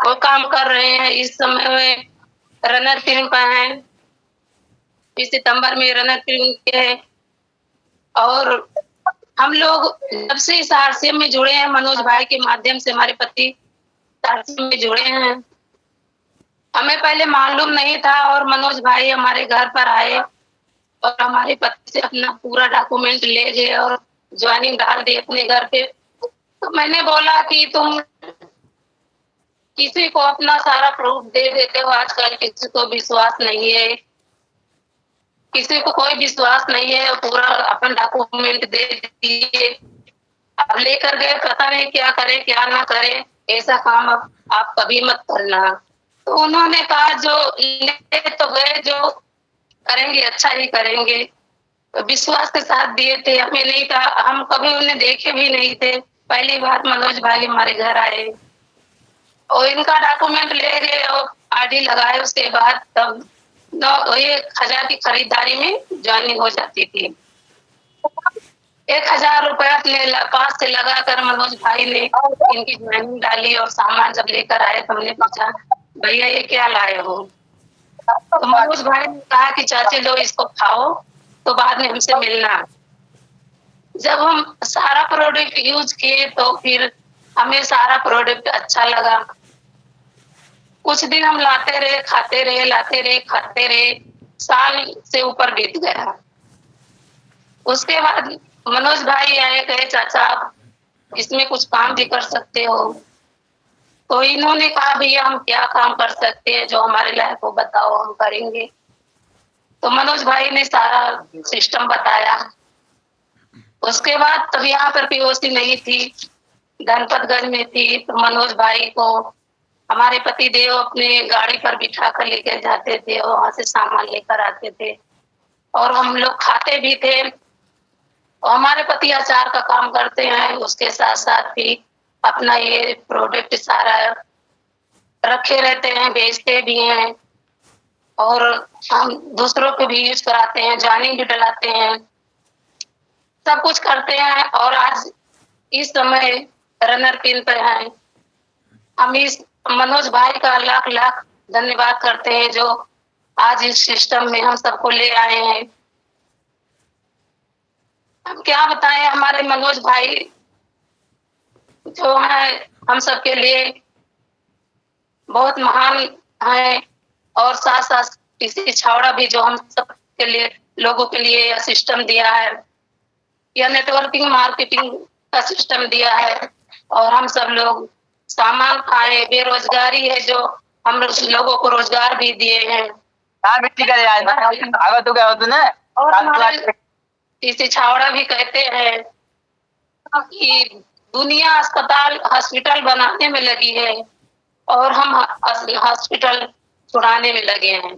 वो काम कर रहे हैं। इस समय में रनर फिल्म पर हैं। इस सितंबर में रनर फिल्म के हैं। और हम लोग जब से इस आरसीएम में जुड़े हैं, मनोज भाई के माध्यम से हमारे पति आरसीएम में जुड़े हैं। हमें पहले मालूम नहीं था और मनोज भाई हमारे घर पर आए और हमारे पति से अपना पूरा डॉक्यूमेंट ले गए और ज्वाइनिंग डाल दी अपने घर पे। तो मैंने बोला कि तुम किसी को अपना सारा प्रूफ दे देते हो, आजकल किसी को विश्वास नहीं है, किसी को कोई विश्वास नहीं है, पूरा अपन डॉक्यूमेंट दे दिए। अब लेकर गए, पता नहीं क्या करे क्या ना करे, ऐसा काम अब आप कभी मत करना। तो उन्होंने कहा जो ले तो गए, जो करेंगे अच्छा ही करेंगे। तो विश्वास के साथ दिए थे, हमें नहीं था, हम कभी उन्हें देखे भी नहीं थे। पहली बार मनोज भाई हमारे घर आए और इनका डॉक्यूमेंट ले गए और आरडी लगाए। उसके बाद तब 1,000 की खरीदारी में ज्वाइनिंग हो जाती थी। 1,000 रुपया पास से लगा कर मनोज भाई ने इनकी ज्वाइनिंग डाली और सामान जब लेकर आए तो हमने पूछा भैया ये क्या लाए हो? तो मनोज भाई ने कहा कि चाची लो इसको खाओ तो बाद में हमसे मिलना। जब हम सारा प्रोडक्ट यूज किए तो फिर हमें सारा प्रोडक्ट अच्छा लगा। कुछ दिन हम लाते रहे, खाते रहे, लाते रहे, खाते रहे, साल से ऊपर बीत गया। उसके बाद मनोज भाई आए, कहे चाचा आप इसमें कुछ काम भी कर सकते हो। तो इन्होंने कहा भैया हम क्या काम कर सकते हैं, जो हमारे लायक हो बताओ हम करेंगे। तो मनोज भाई ने सारा सिस्टम बताया। उसके बाद तब यहाँ पर पीओसी नहीं थी, धनपतगंज में थी। तो मनोज भाई को हमारे पति देव अपने गाड़ी पर बिठा कर लेकर जाते थे और वहां से सामान लेकर आते थे और हम लोग खाते भी थे। और हमारे पति अचार का काम करते हैं, उसके साथ साथ भी अपना ये प्रोडक्ट सारा रखे रहते हैं, बेचते भी हैं और हम दूसरों को भी यूज कराते हैं, ज्वाइनिंग भी डलाते हैं, सब कुछ करते हैं। और आज इस समय रनर पिन पे हैं। हम इस मनोज भाई का लाख लाख धन्यवाद करते हैं जो आज इस सिस्टम में हम सबको ले आए हैं। हम क्या बताएं, हमारे मनोज भाई जो है हम सबके लिए बहुत महान है। और साथ साथ टीसी छावड़ा भी जो हम सब के लिए लोगों के लिए यह सिस्टम दिया है, यह नेटवर्किंग मार्केटिंग का सिस्टम दिया है। और हम सब लोग सामान खाए, बेरोजगारी है जो हम लोगों को रोजगार भी दिए हैं। और हमारे टीसी छावड़ा भी कहते हैं कि दुनिया अस्पताल हॉस्पिटल बनाने में लगी है और हम हॉस्पिटल छुड़ाने में लगे हैं।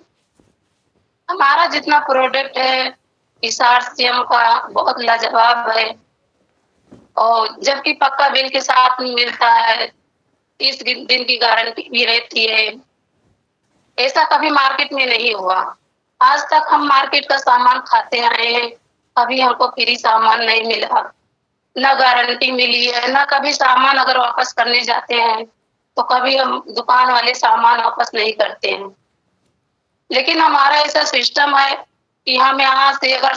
हमारा जितना प्रोडक्ट है इस आरसीएम का बहुत लाजवाब है और जबकि पक्का बिल के साथ मिलता है, 30 दिन की गारंटी भी रहती है। ऐसा कभी मार्केट में नहीं हुआ। आज तक हम मार्केट का सामान खाते आए हैं, कभी हमको फ्री सामान नहीं मिला, न गारंटी मिली है, न कभी सामान अगर वापस करने जाते हैं तो कभी हम दुकान वाले सामान वापस नहीं करते हैं। लेकिन हमारा ऐसा सिस्टम है कि हम यहाँ से अगर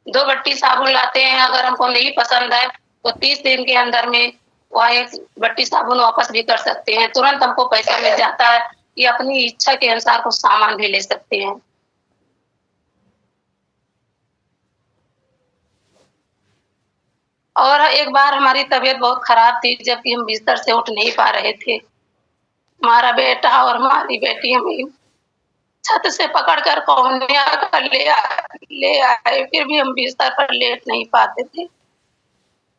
2 बट्टी साबुन लाते हैं, अगर हमको नहीं पसंद है तो 30 दिन के अंदर में वह 1 बट्टी साबुन वापस भी कर सकते हैं, तुरंत हमको पैसा मिल जाता है। ये अपनी इच्छा के अनुसार कुछ सामान भी ले सकते हैं। और एक बार हमारी तबीयत बहुत खराब थी, जबकि हम बिस्तर से उठ नहीं पा रहे थे। हमारा बेटा और हमारी बेटी हमें छत से पकड़कर कोनिया कर ले आए, फिर भी हम बिस्तर पर लेट नहीं पाते थे।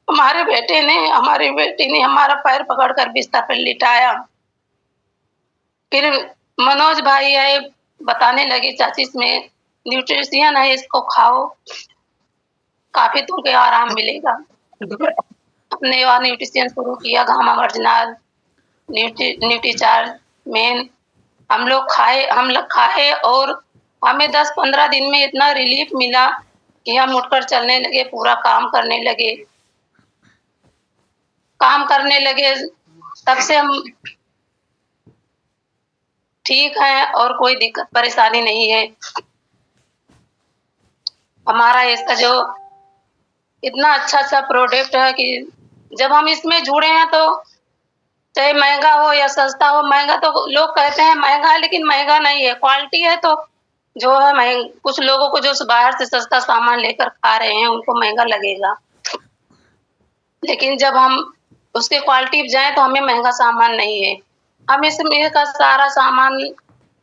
हमारी बेटी ने हमारा पैर पकड़कर बिस्तर पर लिटाया। फिर मनोज भाई आए, बताने लगे चाची इसमें न्यूट्रिशन है, इसको खाओ, काफी तुमको आराम मिलेगा। अपने वहाँ न्यूट्रिशन शुरू किया, गामा वर्जिनाल, न्यूट्रीचार्ज मेन। हम लोग खाए और हमें 10-15 दिन में इतना रिलीफ मिला कि हम उठकर चलने लगे, पूरा काम करने लगे। तब से हम ठीक हैं और कोई दिक्कत परेशानी नहीं है। हमारा इसका जो इतना अच्छा प्रोडक्ट है कि जब हम इसमें जुड़े हैं तो चाहे महँगा हो या सस्ता हो, महँगा तो लोग कहते हैं महँगा है लेकिन महँगा नहीं है, क्वालिटी है तो जो है कुछ लोगों को जो बाहर से सस्ता सामान लेकर खा रहे हैं उनको महँगा लगेगा। लेकिन जब हम उसकी क्वालिटी पे जाएँ तो हमें महँगा सामान नहीं है। हम इसमें का सारा सामान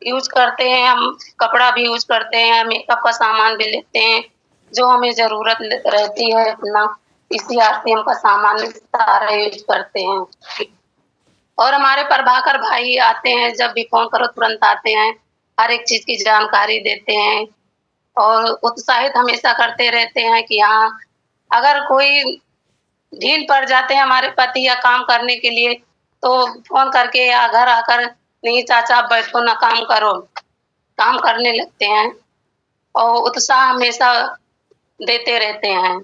यूज़ करते हैं, हम कपड़ा भी यूज़ करते हैं, मेकअप का सामान भी लेते हैं, जो हमें ज़रूरत रहती है अपना इसी आरसीएम का सामान सारा यूज़ करते हैं। और हमारे प्रभाकर भाई आते हैं, जब भी फ़ोन करो तुरंत आते हैं, हर एक चीज़ की जानकारी देते हैं और उत्साहित हमेशा करते रहते हैं कि हाँ, अगर कोई ढील पड़ जाते हैं हमारे पति या काम करने के लिए, तो फ़ोन करके या घर आकर नहीं चाचा आप बैठो ना काम करो, काम करने लगते हैं और उत्साह हमेशा देते रहते हैं।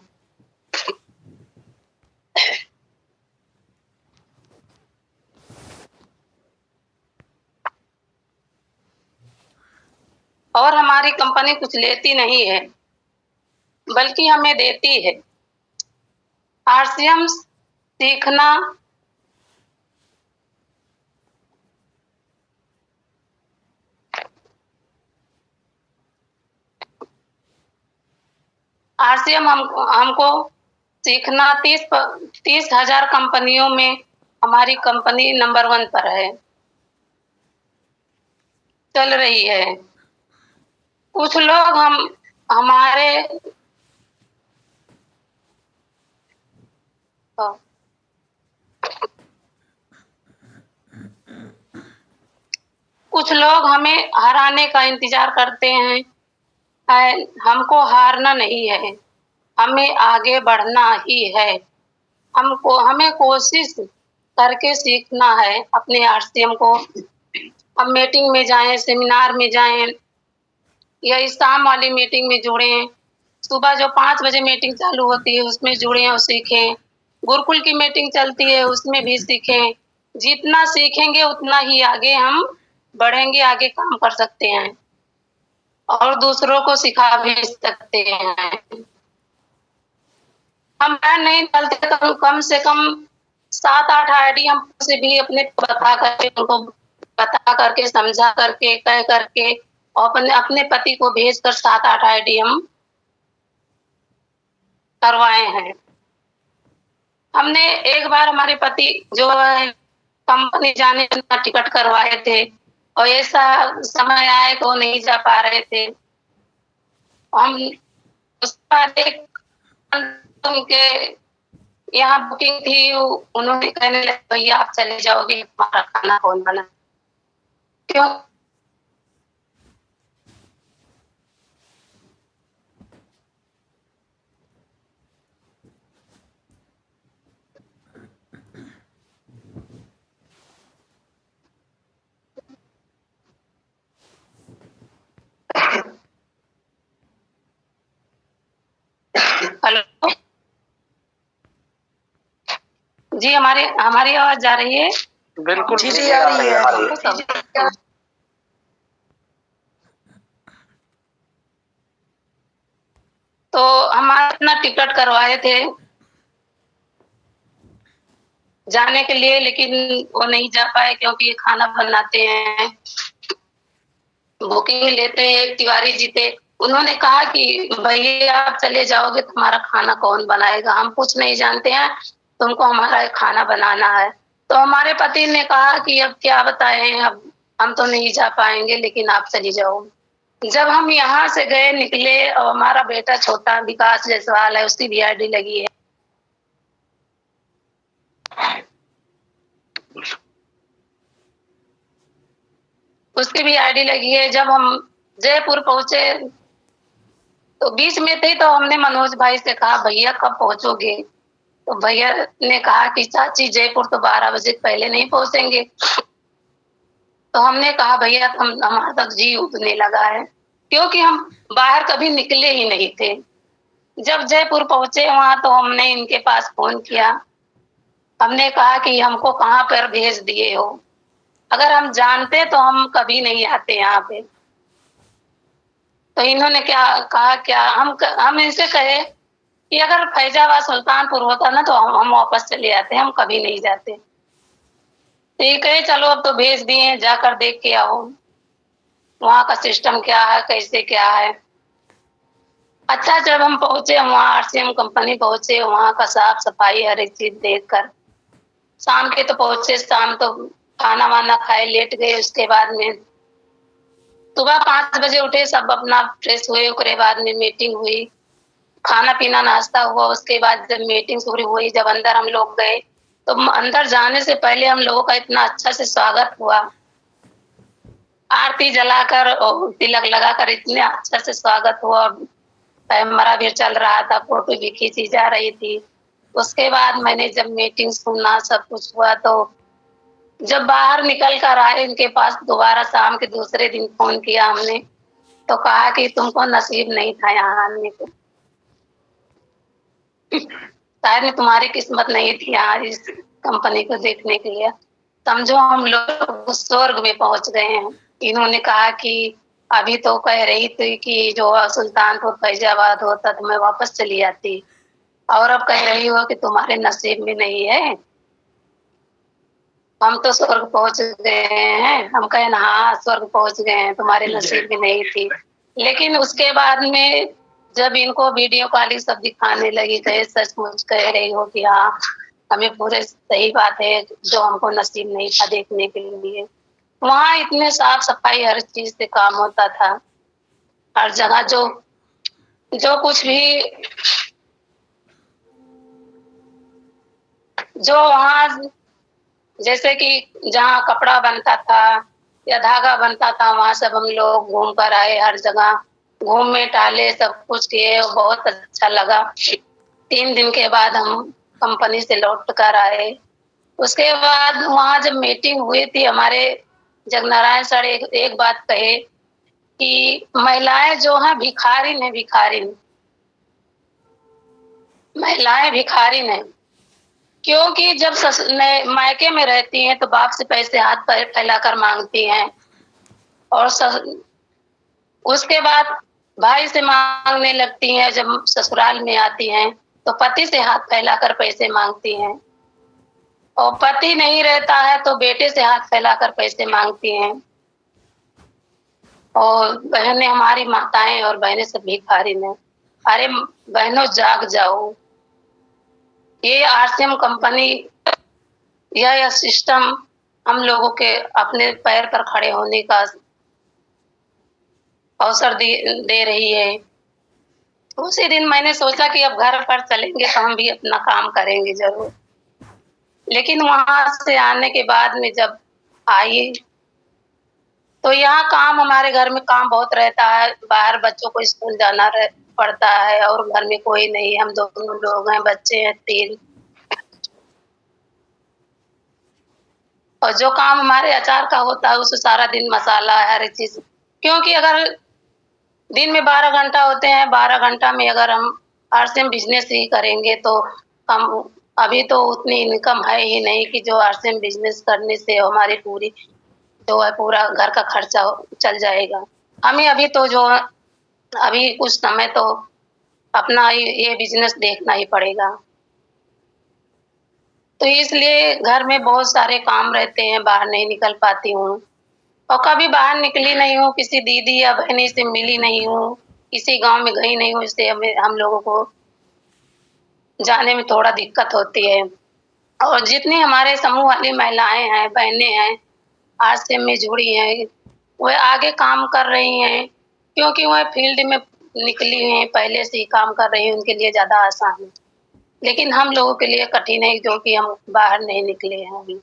और हमारी कंपनी कुछ लेती नहीं है, बल्कि हमें देती है। आरसीएम सीखना आरसीएम हमको सीखना 30,000 कंपनियों में हमारी कंपनी नंबर 1 पर है, चल रही है। कुछ लोग हमारे कुछ लोग हमें हराने का इंतजार करते हैं। हमको हारना नहीं है, हमें आगे बढ़ना ही है। हमें कोशिश करके सीखना है अपने आरसीएम को। हम मीटिंग में जाएं, सेमिनार में जाएं या इस शाम वाली मीटिंग में जुड़ें। सुबह जो 5 बजे मीटिंग चालू होती है उसमें जुड़ें और सीखें। गुरुकुल की मीटिंग चलती है उसमें भी सीखें। जितना सीखेंगे उतना ही आगे हम बढ़ेंगे, आगे काम कर सकते हैं और दूसरों को सिखा भी सकते हैं। हम ब्रांड नहीं डालते तो कम से कम 7-8 आईडी हम से भी अपने बता करके उनको बता करके समझा करके कह करके और अपने अपने पति को भेजकर 7-8 आईडी हम करवाए हैं। हमने एक बार हमारे पति जो है कंपनी जाने का टिकट करवाए थे और ऐसा समय आया कि वो नहीं जा पा रहे थे। हम उसके बाद एक उनके यहाँ बुकिंग थी, उन्होंने कहने लगे भैया आप चले जाओगे, हमारा खाना कौन बना? क्यों? हेलो जी, हमारी आवाज जा रही है? बिल्कुल जी आ रही है। तो हमारा अपना टिकट करवाए थे जाने के लिए, लेकिन वो नहीं जा पाए क्योंकि ये खाना बनाते हैं, बुकिंग लेते हैं। एक तिवारी जी थे, उन्होंने कहा कि भैया आप चले जाओगे तो हमारा खाना कौन बनाएगा? हम कुछ नहीं जानते हैं, तुमको हमारा खाना बनाना है। तो हमारे पति ने कहा कि अब क्या बताएं, अब हम तो नहीं जा पाएंगे, लेकिन आप चली जाओ। जब हम यहाँ से गए निकले और हमारा बेटा छोटा विकास जायसवाल है, उसकी भी आईडी लगी है। उसकी भी आईडी लगी है। जब हम जयपुर पहुंचे तो बीच में थे तो हमने मनोज भाई से कहा भैया कब पहुंचोगे? तो भैया ने कहा कि चाची जयपुर तो 12 बजे पहले नहीं पहुंचेंगे। तो हमने कहा भैया हमारा तक जी उठने लगा है, क्योंकि हम बाहर कभी निकले ही नहीं थे। जब जयपुर पहुंचे वहां तो हमने इनके पास फोन किया, हमने कहा कि हमको कहाँ पर भेज दिए हो? अगर हम जानते तो हम कभी नहीं आते यहाँ पे। तो इन्होंने क्या कहा, क्या हम इनसे कहे कि अगर फैजाबाद सुल्तानपुर होता ना तो हम वापस चले आते, हम कभी नहीं जाते। तो ये कहे चलो अब तो भेज दिए, जाकर देख के आओ वहाँ का सिस्टम क्या है, कैसे क्या है। अच्छा, जब हम पहुंचे वहाँ, आरसीएम कंपनी पहुंचे, वहाँ का साफ सफाई हर एक चीज देख कर शाम के तो पहुंचे। शाम तो खाना वाना खाए, लेट गए। उसके बाद में सुबह 5 बजे उठे, सब अपना फ्रेश हुए। उसके बाद में मीटिंग हुई, खाना पीना नाश्ता हुआ। उसके बाद जब मीटिंग शुरू हुई, जब अंदर हम लोग गए तो अंदर जाने से पहले हम लोगों का इतना अच्छा से स्वागत हुआ। आरती जलाकर और तिलक लगाकर इतने अच्छा से स्वागत हुआ। कैमरा भी चल रहा था, फोटो भी खींची जा रही थी। उसके बाद मैंने जब मीटिंग सुना, सब कुछ हुआ, तो जब बाहर निकल कर आए इनके पास, दोबारा शाम के दूसरे दिन फोन किया हमने, तो कहा कि तुमको नसीब नहीं था यहाँ आने को, शायद में तुम्हारी किस्मत नहीं थी यहाँ इस कंपनी को देखने के लिए। समझो हम लोग स्वर्ग में पहुंच गए हैं। इन्होंने कहा कि अभी तो कह रही थी कि जो सुल्तानपुर फैजाबाद होता तो मैं वापस चली आती, और अब कह रही हो कि तुम्हारे नसीब में नहीं है। हम तो स्वर्ग पहुंच गए हैं। हम कहे ना, हाँ स्वर्ग पहुंच गए हैं, तुम्हारे नसीब में नहीं थी। लेकिन उसके बाद में जब इनको वीडियो कॉलिंग सब दिखाने लगी, कहे सचमुच कह रही हो कि हाँ हमें पूरे सही बात है, जो हमको नसीब नहीं था देखने के लिए। वहाँ इतने साफ सफाई हर चीज से काम होता था। हर जगह जो जो कुछ भी, जो वहाँ जैसे कि जहाँ कपड़ा बनता था या धागा बनता था, वहां सब हम लोग घूम कर आए। हर जगह घूमे टहले, सब कुछ किए, बहुत अच्छा लगा। 3 दिन के बाद हम कंपनी से लौट कर आए। उसके बाद वहां जब मीटिंग हुई थी हमारे, जगनारायण सर एक बात कहे कि महिलाएं जो है भिखारिन है, भिखारिन महिलाएं भिखारिन है। क्योंकि जब मायके में रहती हैं तो बाप से पैसे हाथ पैर फैलाकर मांगती हैं, और उसके बाद भाई से मांगने लगती हैं। जब ससुराल में आती हैं तो पति से हाथ फैलाकर पैसे मांगती हैं, और पति नहीं रहता है तो बेटे से हाथ फैलाकर पैसे मांगती हैं। और बहनें, हमारी माताएं और बहनें सब भिखारिन हैं। अरे बहनों जाग जाओ, ये आरसीएम कंपनी, यह सिस्टम हम लोगों के अपने पैर पर खड़े होने का अवसर दे रही है। उसी दिन मैंने सोचा कि अब घर पर चलेंगे तो हम भी अपना काम करेंगे जरूर। लेकिन वहां से आने के बाद में जब आई तो यहाँ काम, हमारे घर में काम बहुत रहता है। बाहर बच्चों को स्कूल जाना पड़ता है, और घर में कोई नहीं, हम दोनों लोग हैं, बच्चे हैं 3। और जो काम हमारे अचार का होता है उसमें सारा दिन मसाला है, हर एक चीज। क्योंकि अगर दिन में 12 घंटा होते हैं, 12 घंटा में अगर हम आरसीएम बिजनेस ही करेंगे तो हम, अभी तो उतनी इनकम है ही नहीं कि जो आरसीएम बिजनेस करने से हमारी पूरी जो है पूरा घर का खर्चा चल जाएगा। हमें अभी तो जो अभी कुछ समय तो अपना ये बिजनेस देखना ही पड़ेगा। तो इसलिए घर में बहुत सारे काम रहते हैं, बाहर नहीं निकल पाती हूँ। और कभी बाहर निकली नहीं हूँ, किसी दीदी या बहनी से मिली नहीं हूँ, किसी गांव में गई नहीं हूँ। इससे हम लोगों को जाने में थोड़ा दिक्कत होती है। और जितनी हमारे समूह वाली महिलाएं हैं, बहनें हैं, आरसीएम में जुड़ी हैं, वह आगे काम कर रही हैं। क्योंकि वह फील्ड में निकली हैं, पहले से ही काम कर रही हैं, उनके लिए ज्यादा आसान है। लेकिन हम लोगों के लिए कठिन है, क्योंकि हम बाहर नहीं निकले हैं अभी।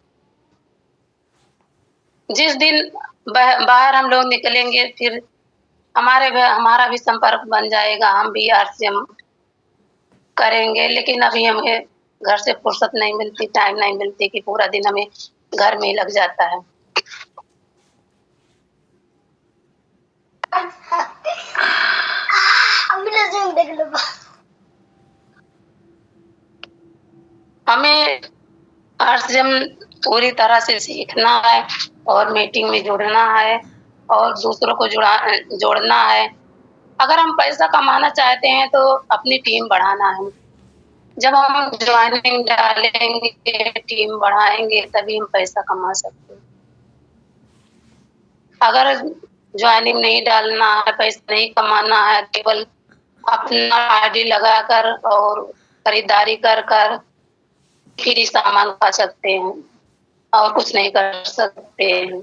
जिस दिन बाहर हम लोग निकलेंगे, फिर हमारा भी संपर्क बन जाएगा, हम भी आरसीएम करेंगे। लेकिन अभी हमें घर से फुर्सत नहीं मिलती, टाइम नहीं मिलती कि पूरा दिन हमें घर में ही लग जाता है। हमें आरसीएम पूरी तरह से सीखना है, और मीटिंग में जुड़ना है और दूसरों को जोड़ना है। अगर हम पैसा कमाना चाहते हैं तो अपनी टीम बढ़ाना है। जब हम ज्वाइनिंग डालेंगे, टीम बढ़ाएंगे, तभी हम पैसा कमा सकते हैं। अगर ज्वाइनिंग नहीं डालना है, पैसा नहीं कमाना है, केवल अपना आईडी लगाकर और खरीदारी कर कर फ्री सामान खा सकते हैं और कुछ नहीं कर सकते हैं।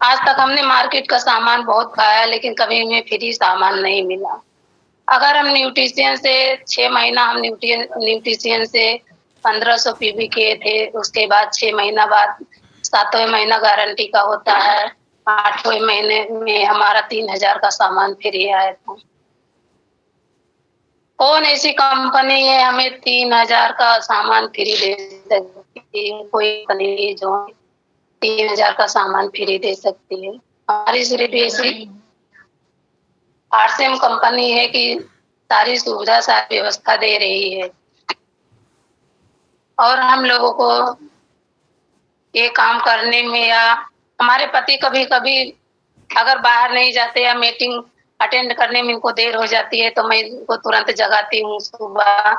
आज तक हमने मार्केट का सामान बहुत खाया, लेकिन कभी हमें फ्री सामान नहीं मिला। अगर हम न्यूट्रिशियन से 6 महीना हम न्यूट्रिशियन से 1500 पीवी किए थे, उसके बाद 6 महीना बाद 7वें महीना गारंटी का होता है, 8वें महीने में हमारा 3000 का सामान फ्री आया था। कौन ऐसी कंपनी है हमें 3000 का सामान फ्री दे सकती है? कोई कंपनी जो 3000 का सामान फ्री दे सकती है? हमारी सिर्फ ऐसी आरसीएम कंपनी है कि सारी सुविधा सारी व्यवस्था दे रही है और हम लोगों को ये काम करने में, या हमारे पति कभी कभी अगर बाहर नहीं जाते या मीटिंग अटेंड करने में इनको देर हो जाती है, तो मैं इनको तुरंत जगाती हूँ सुबह।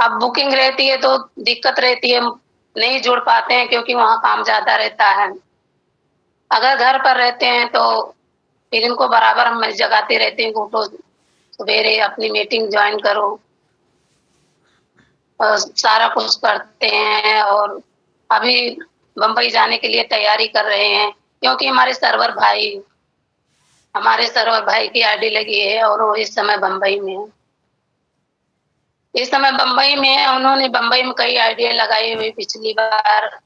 अब बुकिंग रहती है तो दिक्कत रहती है, नहीं जुड़ पाते हैं क्योंकि वहाँ काम ज्यादा रहता है। अगर घर पर रहते हैं तो फिर इनको बराबर हम जगाते रहते हैं, उठो सवेरे अपनी मीटिंग ज्वाइन करो और सारा कुछ करते हैं। और अभी बम्बई जाने के लिए तैयारी कर रहे हैं क्योंकि हमारे सर्वर भाई की आईडी लगी है और वो इस समय बम्बई में है। इस समय बम्बई में है। उन्होंने बम्बई में कई आईडिया लगाई हुई, पिछली बार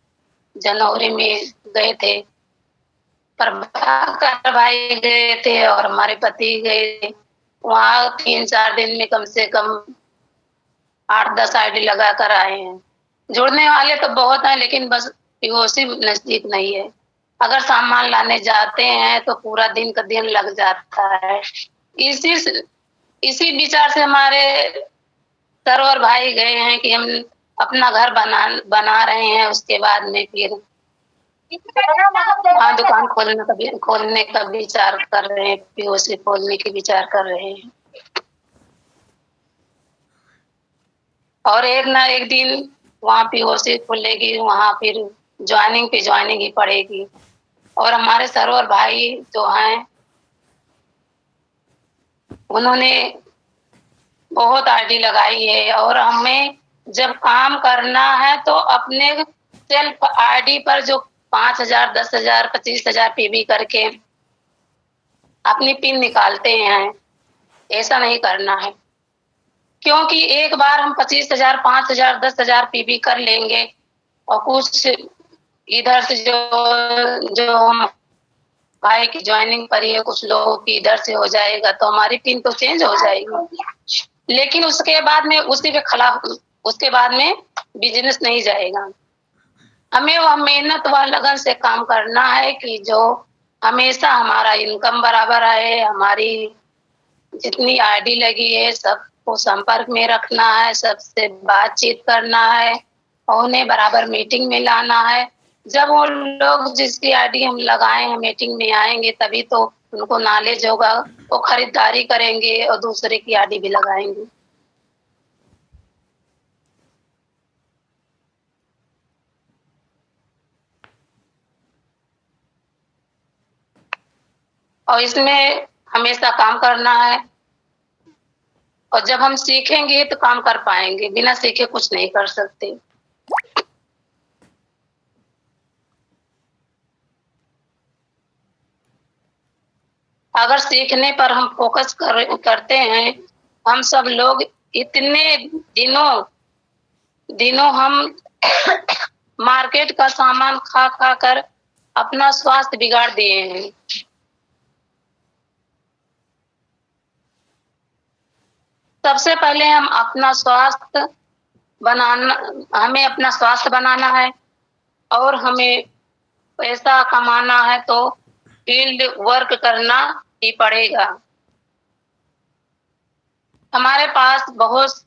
जनवरी में गए थे, प्रभाकर भाई गए थे और हमारे पति गए। वहाँ 3-4 दिन में कम से कम 8-10 आईडी लगा कर आए हैं। जुड़ने वाले तो बहुत हैं, लेकिन बस पीओसी नजदीक नहीं है। अगर सामान लाने जाते हैं तो पूरा दिन का दिन लग जाता है। इसी विचार से हमारे सर्वर भाई गए हैं कि हम अपना घर बना रहे हैं, उसके बाद में फिर हाँ दुकान खोलने का विचार कर रहे हैं, पीओसी खोलने की विचार कर रहे हैं। और एक ना एक दिन वहाँ पीओसी खुलेगी, वहाँ फिर ज्वाइनिंग ही पड़ेगी। और हमारे सर्वर भाई जो हैं उन्होंने बहुत आईडी लगाई है और हमें जब काम करना है तो अपने सेल्फ आईडी पर जो 5000, 10,000, 25,000 पीवी करके अपनी पिन निकालते हैं, ऐसा नहीं करना है। क्योंकि एक बार हम 25,000, 5,000, 10,000 पीवी कर लेंगे और कुछ इधर से जो हम भाई की ज्वाइनिंग करी है, कुछ लोगों की इधर से हो जाएगा तो हमारी पिन तो चेंज हो जाएगी, लेकिन उसके बाद में बिजनेस नहीं जाएगा। हमें वह मेहनत व लगन से काम करना है कि जो हमेशा हमारा इनकम बराबर आए। हमारी जितनी आईडी लगी है सबको संपर्क में रखना है, सबसे बातचीत करना है और उन्हें बराबर मीटिंग में लाना है। जब वो लोग जिसकी आईडी हम लगाए हैं मीटिंग में आएंगे तभी तो उनको नॉलेज होगा, वो खरीदारी करेंगे और दूसरे की आईडी भी लगाएंगे। और इसमें हमेशा काम करना है और जब हम सीखेंगे तो काम कर पाएंगे, बिना सीखे कुछ नहीं कर सकते। अगर सीखने पर हम फोकस करते हैं, हम सब लोग इतने दिनों हम मार्केट का सामान खा खा कर अपना स्वास्थ्य बिगाड़ दिए हैं। सबसे पहले हमें अपना स्वास्थ्य बनाना है और हमें पैसा कमाना है तो फील्ड वर्क करना ही पड़ेगा। हमारे पास बहुत